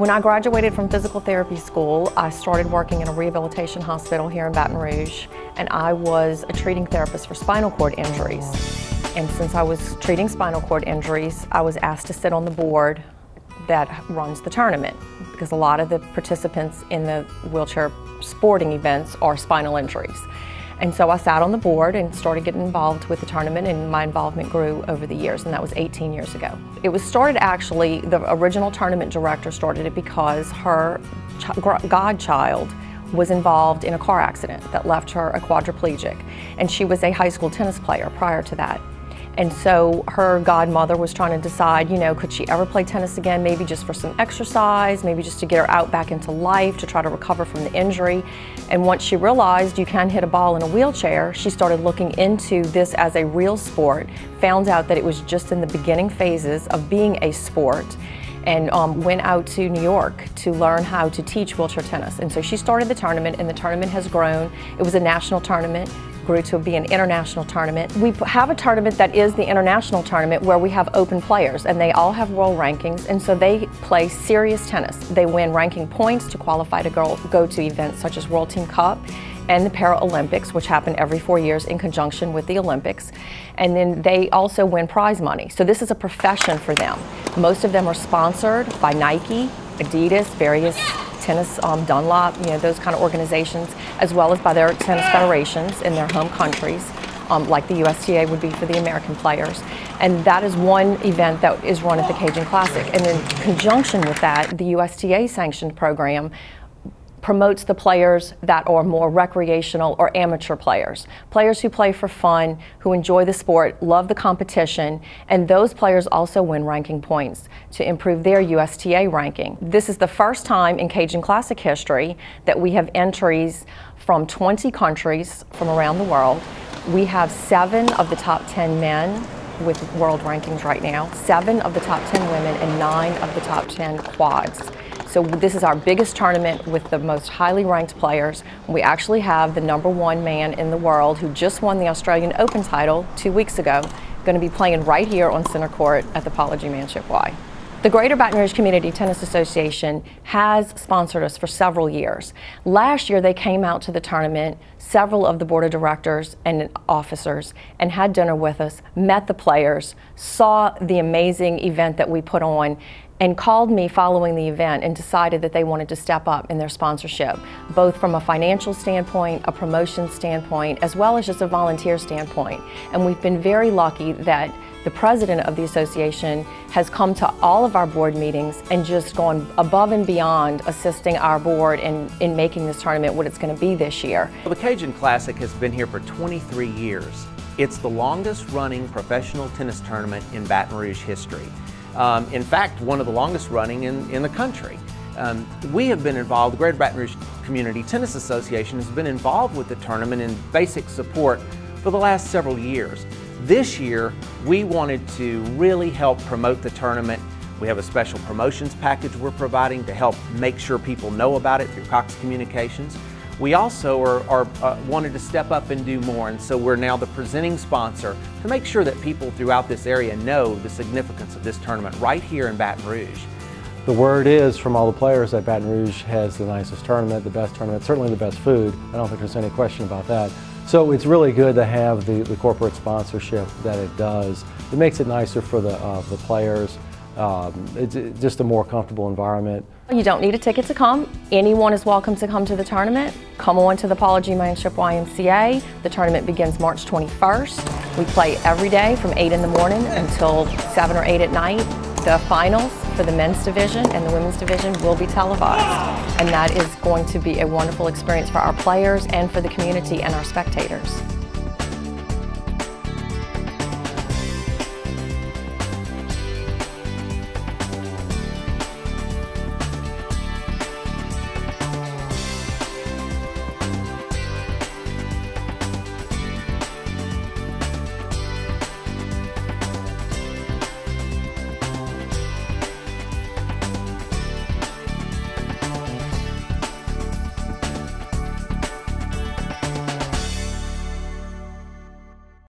When I graduated from physical therapy school, I started working in a rehabilitation hospital here in Baton Rouge, and I was a treating therapist for spinal cord injuries. And since I was treating spinal cord injuries, I was asked to sit on the board that runs the tournament, because a lot of the participants in the wheelchair sporting events are spinal injuries. And so I sat on the board and started getting involved with the tournament, and my involvement grew over the years, and that was 18 years ago. It was started actually, the original tournament director started it because her godchild was involved in a car accident that left her a quadriplegic, and she was a high school tennis player prior to that. And so her godmother was trying to decide, you know, could she ever play tennis again, maybe just for some exercise, maybe just to get her out back into life, to try to recover from the injury. And once she realized you can hit a ball in a wheelchair, she started looking into this as a real sport, found out that it was just in the beginning phases of being a sport, and went out to New York to learn how to teach wheelchair tennis. And so she started the tournament, and the tournament has grown. It was a national tournament, grew to be an international tournament. We have a tournament that is the international tournament where we have open players, and they all have world rankings, and so they play serious tennis. They win ranking points to qualify to go to events such as World Team Cup and the Paralympics, which happen every 4 years in conjunction with the Olympics. And then they also win prize money. So this is a profession for them. Most of them are sponsored by Nike, Adidas, various tennis, Dunlop, you know, those kind of organizations, as well as by their tennis federations in their home countries, like the USTA would be for the American players. And that is one event that is run at the Cajun Classic. And in conjunction with that, the USTA sanctioned program promotes the players that are more recreational or amateur players. Players who play for fun, who enjoy the sport, love the competition, and those players also win ranking points to improve their USTA ranking. This is the first time in Cajun Classic history that we have entries from 20 countries from around the world. We have 7 of the top 10 men with world rankings right now, 7 of the top 10 women, and 9 of the top 10 quads. So this is our biggest tournament with the most highly ranked players. We actually have the #1 man in the world who just won the Australian Open title 2 weeks ago, going to be playing right here on center court at the Apology Manship Y. The Greater Baton Rouge Community Tennis Association has sponsored us for several years. Last year they came out to the tournament, several of the board of directors and officers, and had dinner with us, met the players, saw the amazing event that we put on, and called me following the event and decided that they wanted to step up in their sponsorship, both from a financial standpoint, a promotion standpoint, as well as just a volunteer standpoint. And we've been very lucky that the president of the association has come to all of our board meetings and just gone above and beyond assisting our board in making this tournament what it's going to be this year. Well, the Cajun Classic has been here for 23 years. It's the longest running professional tennis tournament in Baton Rouge history. In fact, one of the longest running in the country. We have been involved, the Greater Baton Rouge Community Tennis Association has been involved with the tournament in basic support for the last several years. This year, we wanted to really help promote the tournament. We have a special promotions package we're providing to help make sure people know about it through Cox Communications. We also wanted to step up and do more, and so we're now the presenting sponsor to make sure that people throughout this area know the significance of this tournament right here in Baton Rouge. The word is from all the players that Baton Rouge has the nicest tournament, the best tournament, certainly the best food. I don't think there's any question about that. So it's really good to have the corporate sponsorship that it does. It makes it nicer for the players. It's just a more comfortable environment. You don't need a ticket to come. Anyone is welcome to come to the tournament. Come on to the Apology Manship YMCA. The tournament begins March 21st. We play every day from 8 in the morning until 7 or 8 at night. The finals for the men's division and the women's division will be televised. And that is going to be a wonderful experience for our players and for the community and our spectators.